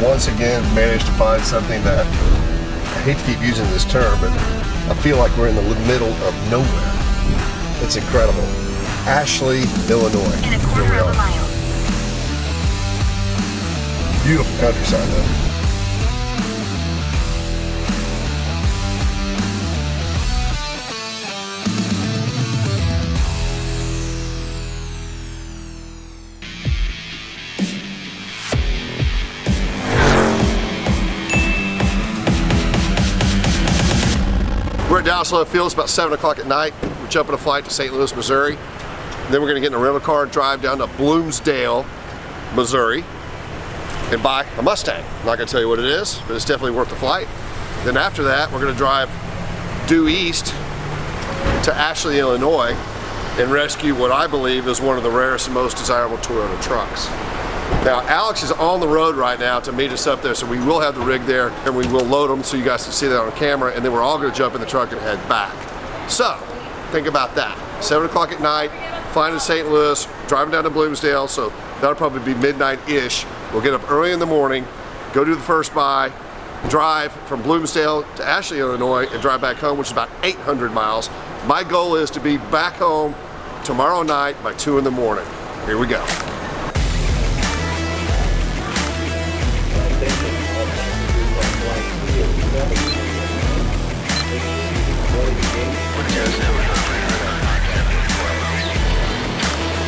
once again managed to find something that, I hate to keep using this term, but I feel like we're in the middle of nowhere. It's incredible. Ashley, Illinois. In a quarter of a mile. Beautiful countryside though. We're at Dallas Love Field. It's about 7 o'clock at night. We're jumping a flight to St. Louis, Missouri. And then we're gonna get in a rental car and drive down to Bloomsdale, Missouri, and buy a Mustang. I'm not gonna tell you what it is, but it's definitely worth the flight. Then after that, we're gonna drive due east to Ashley, Illinois, and rescue what I believe is one of the rarest and most desirable Toyota trucks. Now, Alex is on the road right now to meet us up there, so we will have the rig there, and we will load them so you guys can see that on camera, and then we're all gonna jump in the truck and head back. So, think about that. 7 o'clock at night, flying to St. Louis, driving down to Bloomsdale, so that'll probably be midnight-ish. We'll get up early in the morning, go do the first buy, drive from Bloomsdale to Ashley, Illinois, and drive back home, which is about 800 miles. My goal is to be back home tomorrow night by 2 in the morning. Here we go.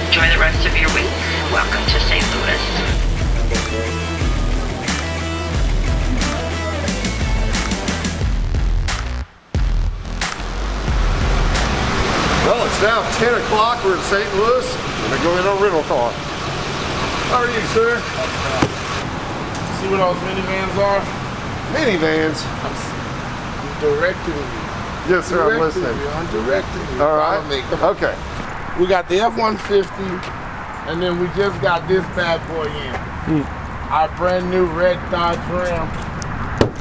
Enjoy the rest of your week. Welcome to St. Louis. Well, it's now 10 o'clock. We're in St. Louis. We're gonna go in our rental car. How are you, sir? See what those minivans are? Minivans. I'm directing you. Yes, sir. I'm listening. I'm directing you. All right. Follow me. Okay. We got the F-150, and then we just got this bad boy in. Our brand new red Dodge Ram.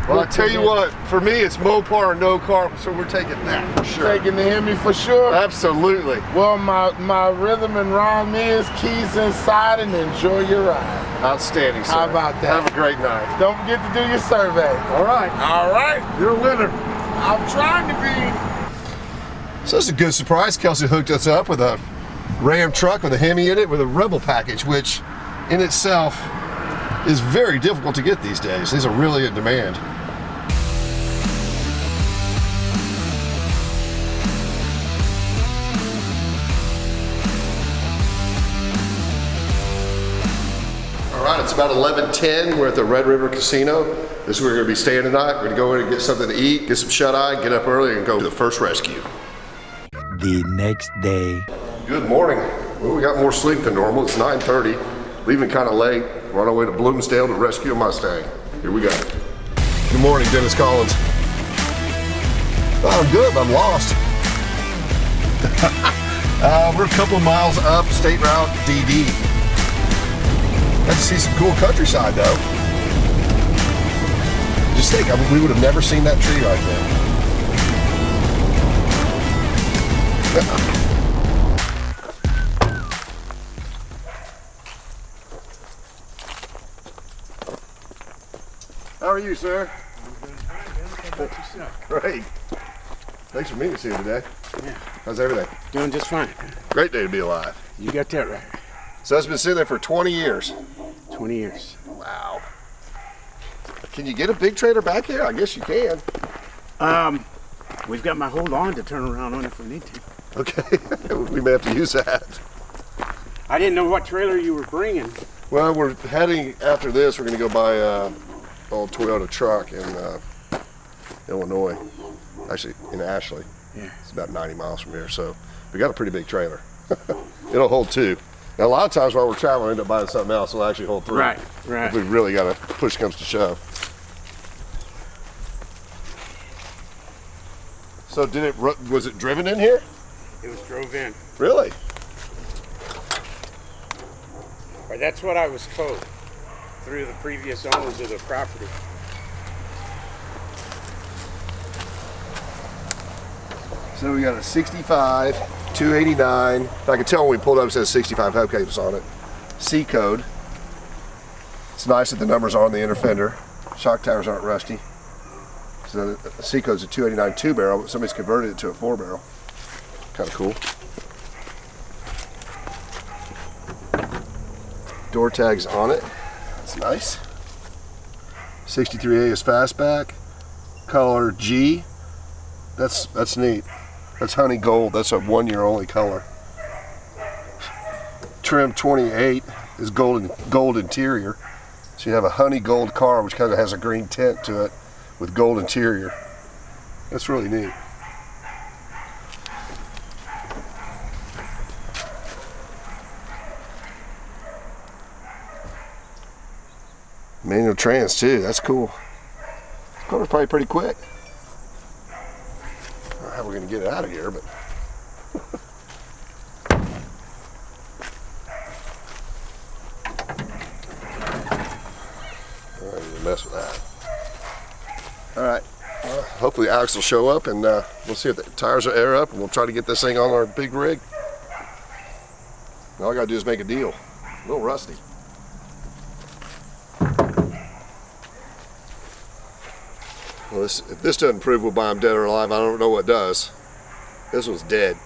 Well, I tell you what, for me, it's Mopar or no car, so we're taking that for sure. Taking the Hemi for sure. Absolutely. Well, my rhythm and rhyme is keys inside and enjoy your ride. Outstanding, sir. How about that? Have a great night. Don't forget to do your survey. All right. All right. You're a winner. I'm trying to be. So this is a good surprise. Kelsey hooked us up with a Ram truck with a Hemi in it with a Rebel package, which in itself is very difficult to get these days. These are really in demand. All right, it's about 11:10. We're at the Red River Casino. This is where we're gonna be staying tonight. We're gonna go in and get something to eat, get some shut-eye, get up early, and go to the first rescue. The next day. Good morning. Well, we got more sleep than normal. It's 9:30, leaving kind of late. We're on our way to Bloomsdale to rescue a Mustang. Here we go. Good morning, Dennis Collins. Oh, I'm good, but I'm lost. We're a couple of miles up State Route DD. Got to see some cool countryside though. Just think, I mean, we would have never seen that tree right there. How are you, sir? How about yourself? Great. Thanks for meeting us here today. Yeah. How's everything? Doing just fine. Great day to be alive. You got that right. So it's been sitting there for 20 years. 20 years. Wow. Can you get a big trailer back here? I guess you can. We've got my hold on to turn around on if we need to. Okay, we may have to use that. I didn't know what trailer you were bringing. Well, we're heading after this. We're going to go buy an old Toyota truck in Illinois. Actually, in Ashley. Yeah. It's about 90 miles from here, so we got a pretty big trailer. It'll hold two. Now, a lot of times while we're traveling, we end up buying something else. We'll actually hold three. Right, right. If we really got to push comes to shove. So was it driven in here? It was drove in. Really? Or that's what I was told through the previous owners of the property. So we got a 65, 289. I can tell when we pulled up it says 65 hubcaps on it. C code. It's nice that the numbers are on the inner fender. Shock towers aren't rusty. So the Seaco's a 289 2-barrel, but somebody's converted it to a 4-barrel. Kind of cool. Door tags on it. That's nice. 63A is Fastback. Color G. That's neat. That's honey gold. That's a 1-year only color. Trim 28 is gold interior. So you have a honey gold car, which kind of has a green tint to it with gold interior. That's really neat. Manual trans too, that's cool. This car's probably pretty quick. I don't know how we're gonna get it out of here, but. I don't even mess with that. All right, hopefully Alex will show up and we'll see if the tires are air up and we'll try to get this thing on our big rig. All I gotta do is make a deal. A little rusty. Well, if this doesn't prove we'll buy them dead or alive, I don't know what does. This one's dead.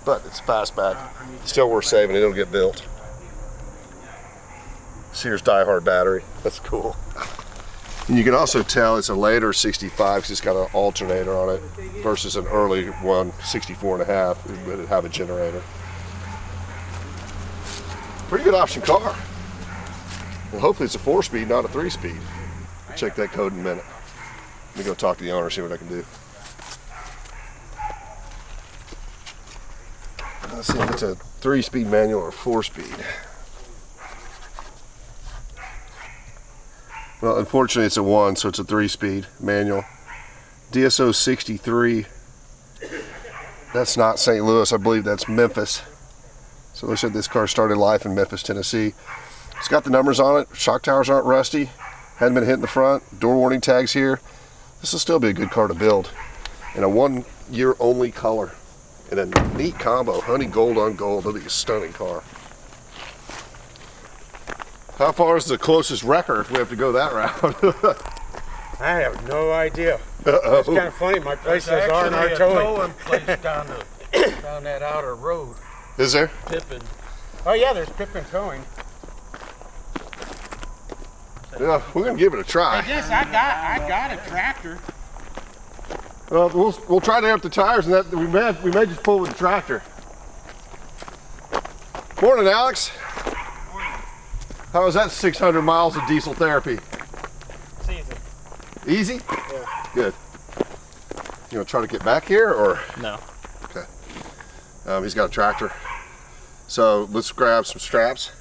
But it's Fastback. Still worth saving. It'll get built. Sears Die Hard battery. That's cool. And you can also tell it's a later 65 because it's got an alternator on it versus an early one, 64 and a half. It would have a generator. Pretty good option car. And hopefully it's a 4-speed, not a 3-speed. I'll check that code in a minute. Let me go talk to the owner, see what I can do. Let's see if it's a 3-speed manual or 4-speed. Well, unfortunately it's a 1, so it's a 3-speed manual. DSO 63. That's not St. Louis, I believe that's Memphis. So they said this car started life in Memphis, Tennessee. It's got the numbers on it. Shock towers aren't rusty. Hadn't been hit in the front. Door warning tags here. This will still be a good car to build. And a 1-year only color. And a neat combo. Honey gold on gold. That'll be a stunning car. How far is the closest wrecker if we have to go that route? I have no idea. Uh-oh. It's kind of funny. My place says R&R Towing. Place down that outer road. Is there? Pippin. Oh yeah, there's Pippin Towing. Yeah, we're gonna give it a try. Yes, I got a tractor. Well, we'll try to air the tires, and that we may just pull with the tractor. Morning, Alex. Morning. How was that 600 miles of diesel therapy? Season. Easy? Yeah. Good. You gonna try to get back here, or? No. Okay. He's got a tractor. So let's grab some straps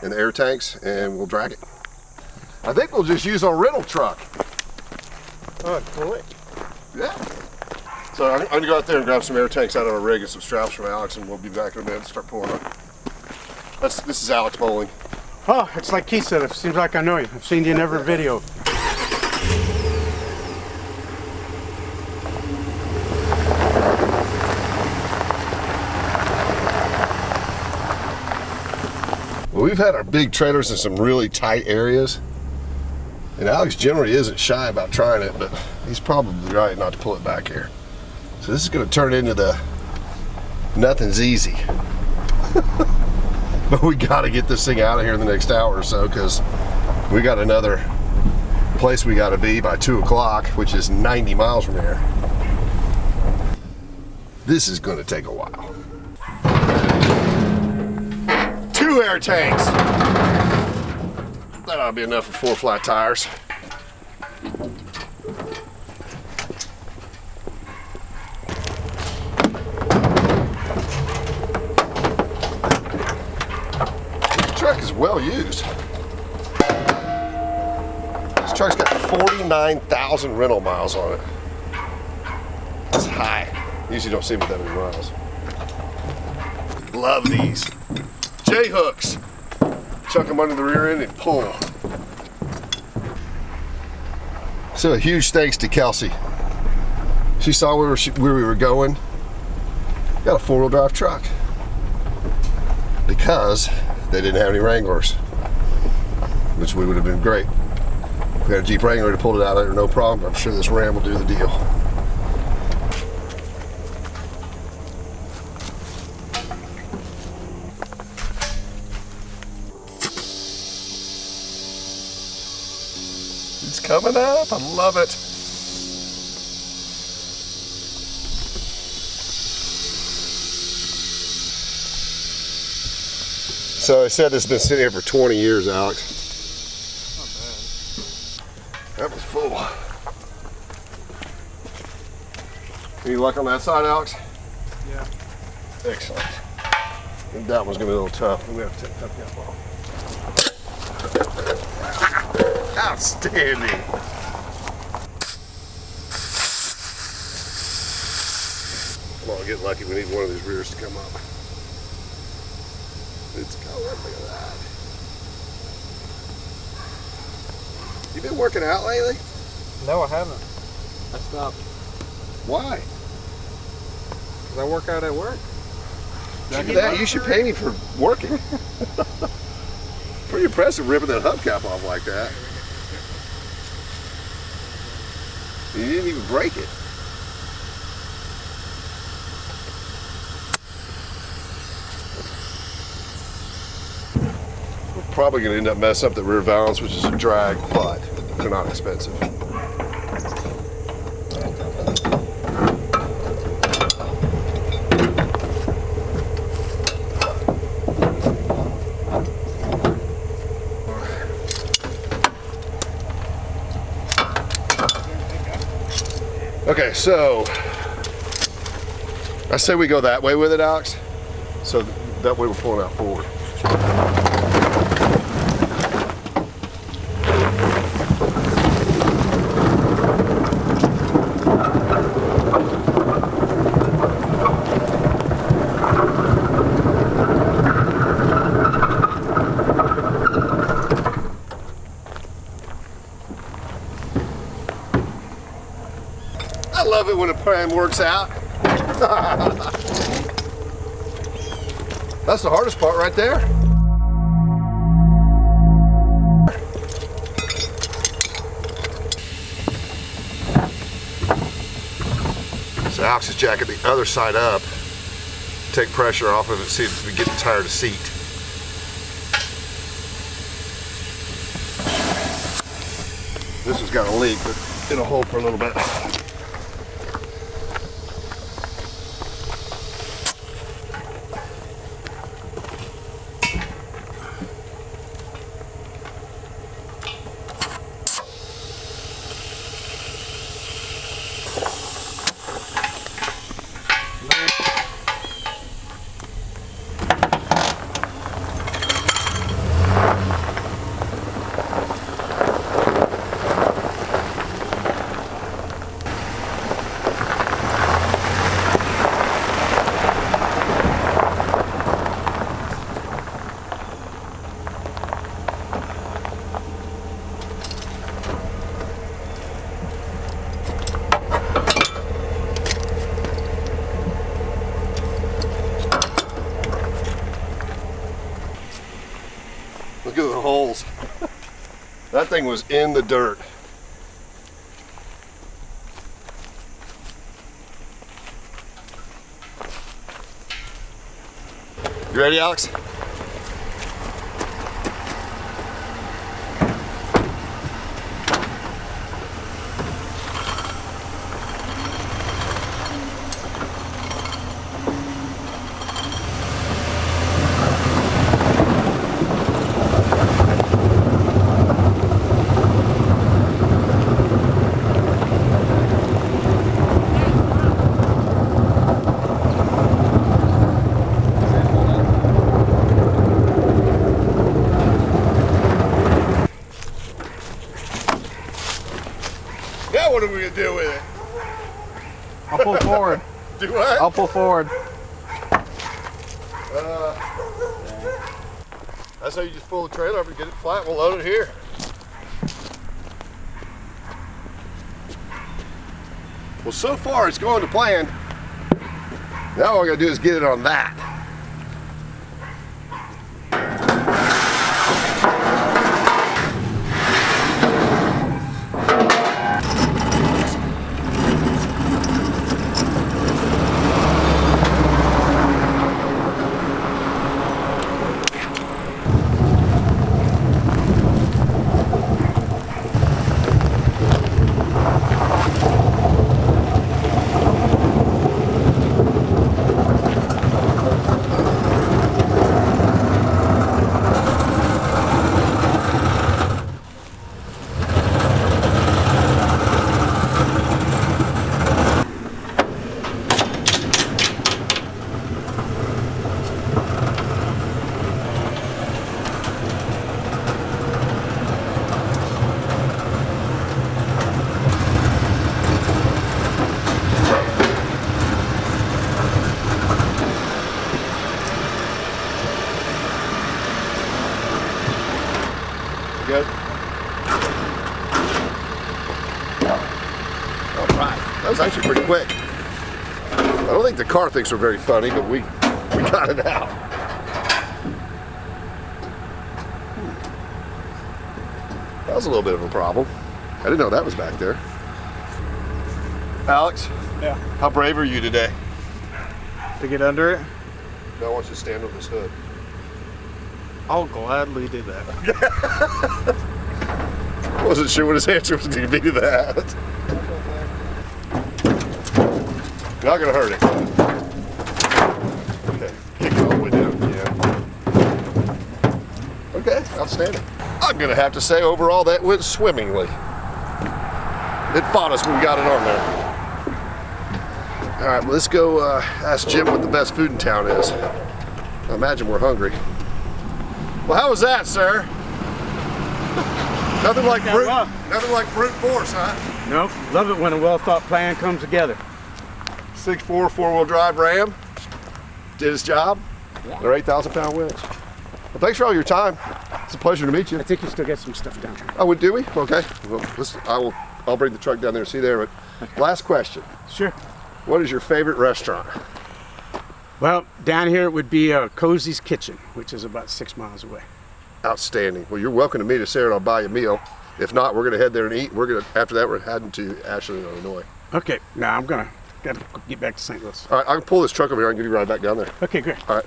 and the air tanks, and we'll drag it. I think we'll just use our rental truck. Oh, pull it. Yeah. So I'm gonna go out there and grab some air tanks out of our rig and some straps from Alex, and we'll be back in a minute and start pulling up. This is Alex bowling. Oh, it's like Keith said. It seems like I know you. I've seen you in every video. Well, we've had our big trailers in some really tight areas, and Alex generally isn't shy about trying it, but he's probably right not to pull it back here. So this is going to turn into the nothing's easy. But we got to get this thing out of here in the next hour or so, because we got another place we got to be by 2 o'clock, which is 90 miles from here. This is going to take a while. 2 air tanks. That ought to be enough for 4 flat tires. This truck is well used. This truck's got 49,000 rental miles on it. That's high. Usually don't see me that many miles. Love these. J-hooks. Chuck them under the rear end and pull. So a huge thanks to Kelsey. She saw where we were going. Got a 4-wheel drive truck. Because they didn't have any Wranglers, which would have been great. If we had a Jeep Wrangler to pull it out of there, no problem. I'm sure this Ram will do the deal. It's coming up. I love it. So I said this has been sitting here for 20 years, Alex. That was full. Any luck on that side, Alex? Yeah. Excellent. I think that one's gonna be a little tough. We have to take that off. Outstanding. Come on, get lucky. We need one of these rears to come up. It's going. Look at that. You been working out lately? No, I haven't. I stopped. Why? Because I work out at work. Look at that. You should pay me for working. Pretty impressive ripping that hubcap off like that. You didn't even break it. We're probably going to end up messing up the rear valance, which is a drag, but they're not expensive. Okay, so I say we go that way with it, Alex. So that way we're pulling out forward. I love it when a plan works out. That's the hardest part right there. So Alex is jacking the other side up. Take pressure off of it, see if we get tired of seat. This has got a leak, but it'll hold for a little bit. Look at the holes. That thing was in the dirt. You ready, Alex? Now what are we gonna do with it? I'll pull forward. Do what? I'll pull forward. That's how you just pull the trailer up and get it flat. We'll load it here. Well, so far it's going to plan. Now all I gotta do is get it on that. Good? All right. That was actually pretty quick. I don't think the car thinks we're very funny, but we got it out. That was a little bit of a problem. I didn't know that was back there. Alex? Yeah. How brave are you today? To get under it? No, I want you to stand on this hood. I'll gladly do that. I wasn't sure what his answer was going to be to that. Not going to hurt it. Okay, kick it all the way down. Yeah. Okay, outstanding. I'm going to have to say overall that went swimmingly. It fought us when we got it on there. All right, well, let's go ask Jim what the best food in town is. I imagine we're hungry. Well, how was that, sir? Nothing like brute force, huh? Nope. Love it when a well-thought plan comes together. 6'4", four-wheel drive Ram. Did his job. Yeah. They're 8,000-pound wheels. Well, thanks for all your time. It's a pleasure to meet you. I think you still get some stuff down here. Oh, do we? Okay. Well, I'll bring the truck down there and see there. But last question. Sure. What is your favorite restaurant? Well, down here it would be Cozy's Kitchen, which is about 6 miles away. Outstanding. Well, you're welcome to meet us there, and I'll buy you a meal. If not, we're going to head there and eat. After that, we're heading to Ashland, Illinois. Okay. Now I'm gotta get back to St. Louis. All right, I can pull this truck over here and give you a ride back down there. Okay, great. All right.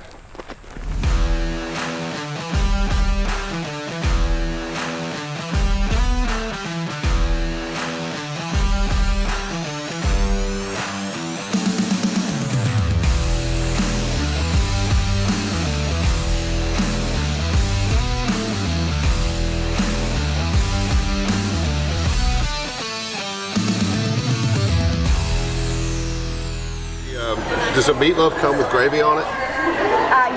Does the meatloaf come with gravy on it?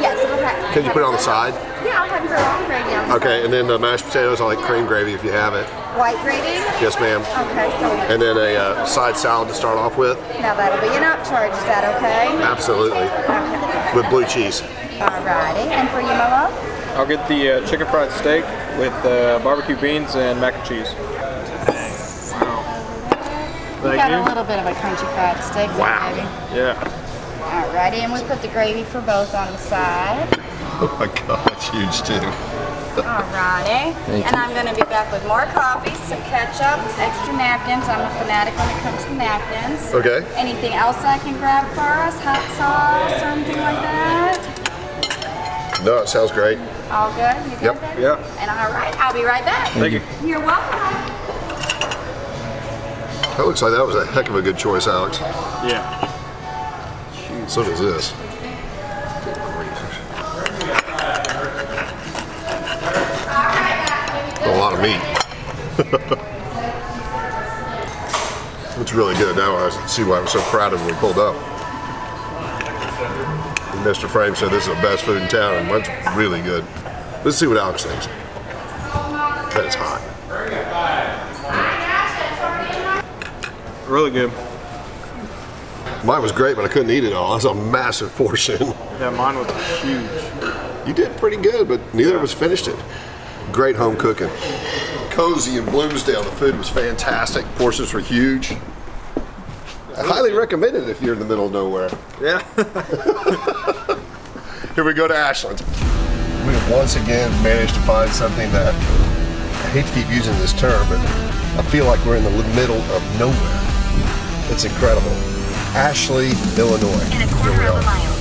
Yes, okay. Can you put it on the side? Yeah, I'll have you all the gravy on the Okay, and then the mashed potatoes, I like cream gravy if you have it. White gravy? Yes, ma'am. Okay, so And then a side salad to start off with. now that'll be an upcharge, is that okay? Absolutely. Okay. With blue cheese. Alrighty, and for you, my love? I'll get the chicken fried steak with barbecue beans and mac and cheese. We got a little bit of a crunchy fried steak, Wow. baby. Yeah. Alrighty, and we put the gravy for both on the side. Oh my God, that's huge too. Alrighty. And I'm going to be back with more coffee, some ketchup, extra napkins. I'm a fanatic when it comes to napkins. Okay. Anything else I can grab for us? Hot sauce or anything like that? No, it sounds great. All good? You good? Yep. baby? Yeah. And alright, I'll be right back. Thank you. You're welcome. That looks like that was a heck of a good choice, Alex. Yeah. So does this. A lot of meat. It's really good. Now I see why I was so proud of when we pulled up. And Mr. Frame said this is the best food in town, and mine's really good. Let's see what Alex thinks. That is hot. Really good. Mine was great, but I couldn't eat it all. That's a massive portion. Yeah, mine was huge. You did pretty good, but neither of us finished it. Great home cooking. Cozy in Bloomsdale, the food was fantastic. Portions were huge. I highly recommend it if you're in the middle of nowhere. Yeah. Here we go to Ashland. We have once again managed to find something that, I hate to keep using this term, but I feel like we're in the middle of nowhere. It's incredible. Ashley, Illinois. In a Here quarter we of a are. mile.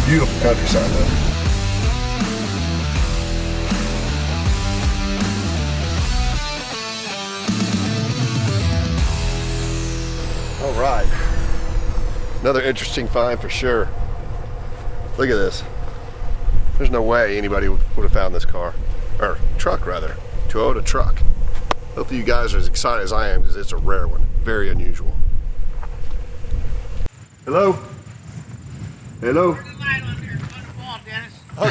Beautiful countryside though. All right. Another interesting find for sure. Look at this. There's no way anybody would have found this car. Or truck rather. Toyota truck. Hopefully you guys are as excited as I am because it's a rare one. Very unusual. Hello? Hello? I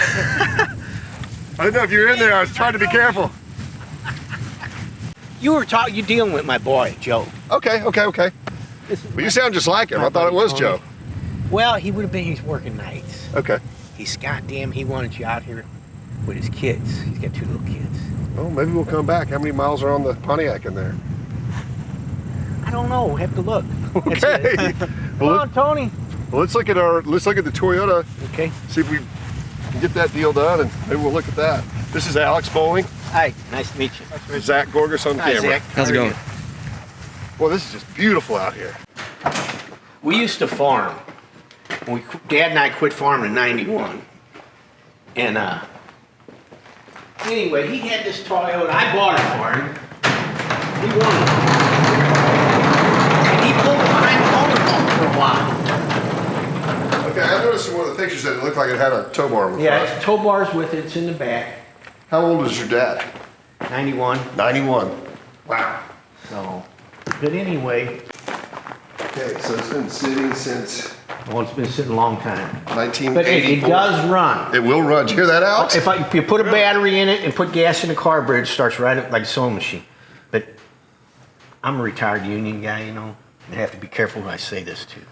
didn't know if you were in there. I was trying to be careful. You dealing with my boy, Joe. Okay. Well, you sound just like him. I thought it was Joe. Well, he's working nights. Okay. He wanted you out here. with his kids. He's got 2 little kids. Oh, maybe we'll come back. How many miles are on the Pontiac in there? I don't know. We'll have to look. Okay. Come on, Tony. Well, let's look at the Toyota. Okay. See if we can get that deal done, and maybe we'll look at that. This is Alex Bowling. Hi. Nice to meet you. Zach Gorgas on Hi, camera. Zach. How's it going? Well, this is just beautiful out here. We used to farm. Dad and I quit farming in '91. And anyway, he had this Toyota. I bought it for him. He wanted it. And he pulled it behind the motorhome for a while. Okay, I noticed in one of the pictures that it looked like it had a tow bar in the Yeah, front. it's tow bars with it. It's in the back. How old is your dad? 91. 91. Wow. So, but anyway, Okay, so it's been sitting since well, it's been sitting a long time. 1984. But it does run. It will run. Did you hear that, Alex? If you put a battery in it and put gas in the carburetor, it starts right up like a sewing machine. But I'm a retired union guy, you know. I have to be careful when I say this too.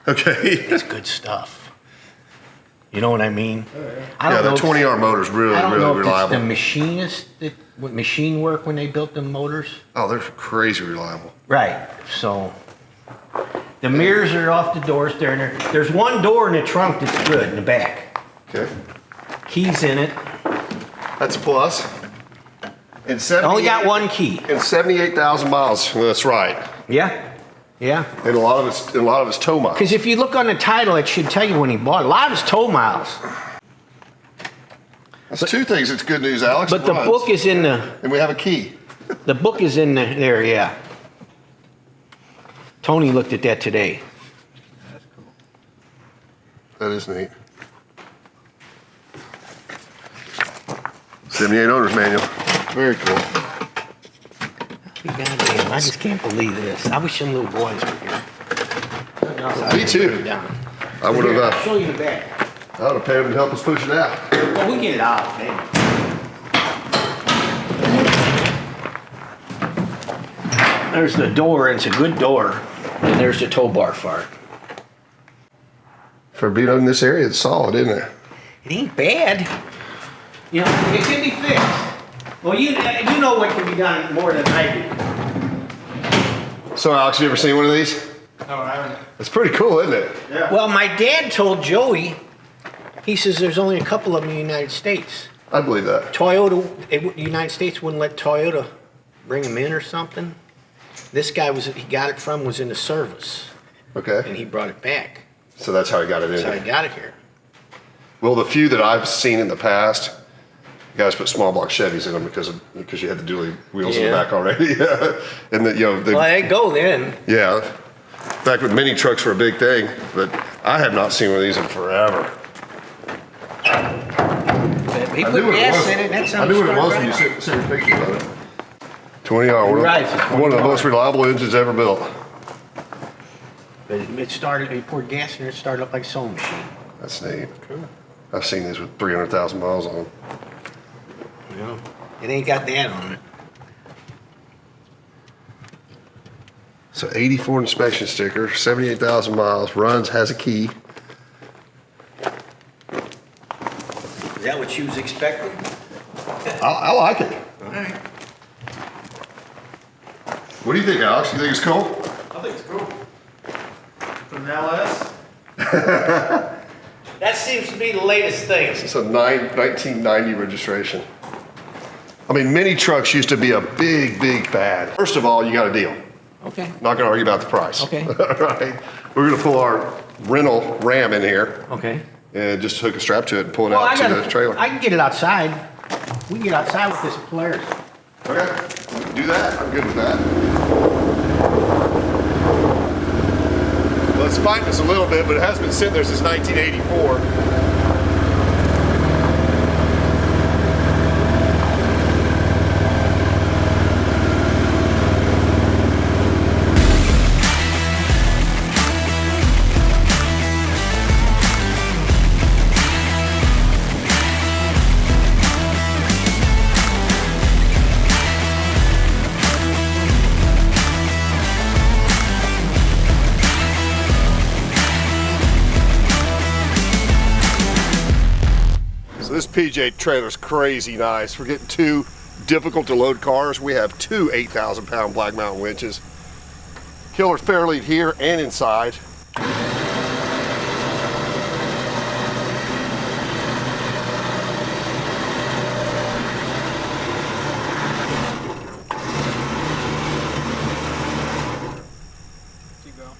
Okay. It's good stuff. You know what I mean? I Yeah, don't the know 20R motor's really, I don't really know if reliable. it's the machinist that what machine work when they built the motors. Oh, they're crazy reliable. Right. So the mirrors are off the doors there. And there's one door in the trunk that's good in the back. Okay. Keys in it. That's a plus. And Only got one key. And 78,000 miles. That's right. Yeah. Yeah. And a lot of it's tow miles. Because if you look on the title, it should tell you when he bought it. A lot of his tow miles. That's two things. It's good news, Alex. But It the runs. book is in the. And we have a key. The book is in there. Yeah. Tony looked at that today. That is neat. 78 owner's manual. Very cool. Goddamn, I just can't believe this. I wish some little boys were here. Me too. I would Here, I'll have. show you the back. I would have paid him to help us push it out. Well, we get it out, man. There's the door, and it's a good door. And there's the tow bar for it. For being in this area, it's solid, isn't it? It ain't bad. You know, it can be fixed. Well, you know what can be done more than I do. So, Alex, you ever seen one of these? No, I haven't. It's pretty cool, isn't it? Yeah. Well, my dad told Joey, he says there's only a couple of them in the United States. I believe that. The United States wouldn't let Toyota bring them in or something. This guy he got it from was in the service, and Okay. he brought it back. So that's how he got it in That's how he there. got it here. Well, the few that I've seen in the past, guys put small block Chevys in them because you had the dually wheels in the Yeah. back already. And that, Well, they go then. yeah. In fact, with mini trucks were a big thing, but I have not seen one of these in forever. He I put knew what it gas was. in it. That's I knew what it was when you sent me pictures of it. 20R, Right, it's a one of the 20R. most reliable engines ever built. But it started. He poured gas in it. It started up like a sewing machine. That's neat. I've seen these with 300,000 miles on them. You know, it ain't got that on it. So 84 inspection sticker, 78,000 miles, runs, has a key. Is that what you was expecting? I like it. All right. What do you think, Alex? You think it's cool? I think it's cool. From LS? That seems to be the latest thing. It's a 1990 registration. I mean, mini trucks used to be a big, big fad. First of all, you got a deal. Okay. Not gonna argue about the price. Okay. All right. We're gonna pull our rental Ram in here Okay. and just hook a strap to it and pull it Well, out to the trailer. I can get it outside. We can get outside with this Polaris. Okay, we can do that. I'm good with that. Well, it's fighting us a little bit, but it has been sitting there since 1984. PJ trailer's crazy nice. We're getting 2 difficult to load cars. We have 2 8,000-pound Black Mountain winches. Killer fairlead here and inside. Keep going.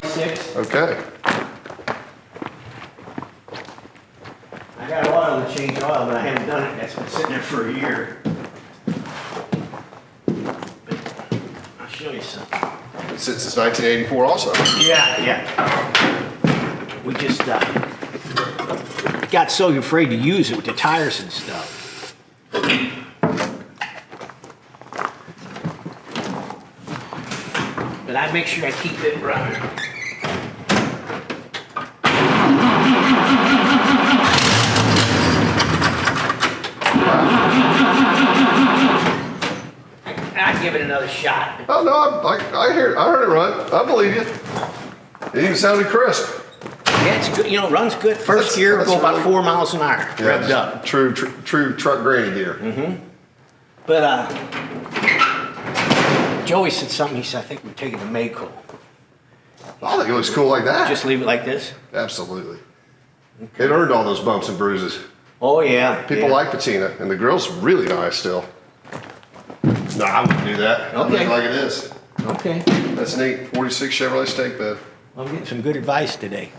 Six. Okay. I got oil to change oil, but I haven't done it. That's been sitting there for a year. But I'll show you something. Since 1984 also. Yeah. We just got so afraid to use it with the tires and stuff. But I make sure I keep it running. I'd give it another shot. Oh no, I heard it run. I believe you. It even sounded crisp. Yeah, it's good. You know, it runs good. First gear will go about 4 miles an hour, revved up. True truck granny gear. But Joey said something. He said, I think we're taking the Mako. I think it looks cool like that. Just leave it like this? Absolutely. It earned all those bumps and bruises. Oh, yeah. People like patina, and the grill's really nice still. No, I wouldn't do that. I'll make it like it is. Okay. That's neat. 46 Chevrolet stake bed. I'm getting some good advice today.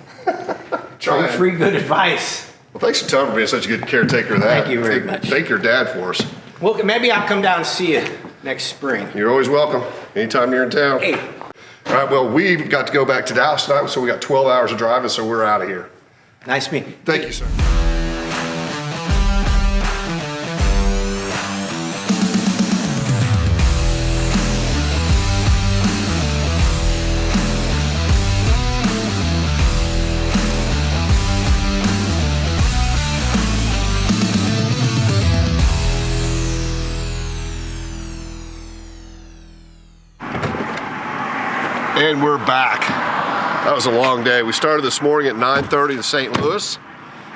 Trying. Free good advice. Well, thanks to Tom for being such a good caretaker of that. Thank you very much. Thank your dad for us. Well, maybe I'll come down and see you next spring. You're always welcome. Anytime you're in town. Hey. All right, well, we've got to go back to Dallas tonight, so we got 12 hours of driving, so we're out of here. Nice meeting you. Thank you, sir. And we're back. That was a long day. We started this morning at 9:30 to St. Louis.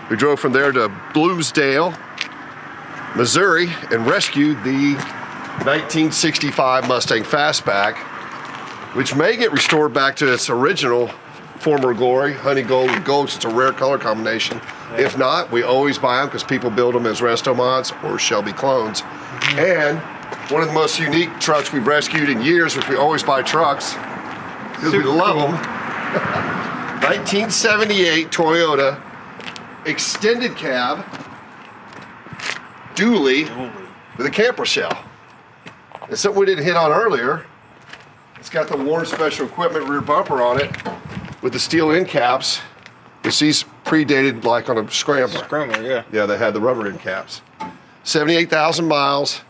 We drove from there to Bloomsdale, Missouri, and rescued the 1965 Mustang Fastback, which may get restored back to its original former glory, honey gold and gold. It's a rare color combination. If not, we always buy them because people build them as resto mods or Shelby clones. And one of the most unique trucks we've rescued in years, which we always buy trucks, because we love them. 1978 Toyota extended cab dually with a camper shell. And something we didn't hit on earlier, it's got the Warren Special Equipment rear bumper on it with the steel end caps, which these predated like on a Scrambler. Scrambler, yeah. Yeah, they had the rubber end caps. 78,000 miles.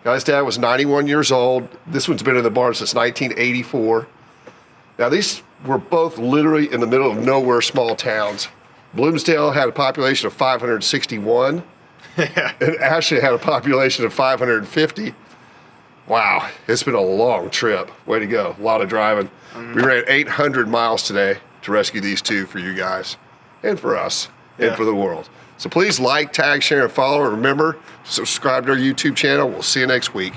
Guy's dad was 91 years old. This one's been in the barn since 1984. Now, these were both literally in the middle of nowhere small towns. Bloomsdale had a population of 561, and Ashley had a population of 550. Wow, it's been a long trip. Way to go, a lot of driving. We ran 800 miles today to rescue these two for you guys, and for us, and for the world. So please like, tag, share, and follow. And remember, subscribe to our YouTube channel. We'll see you next week.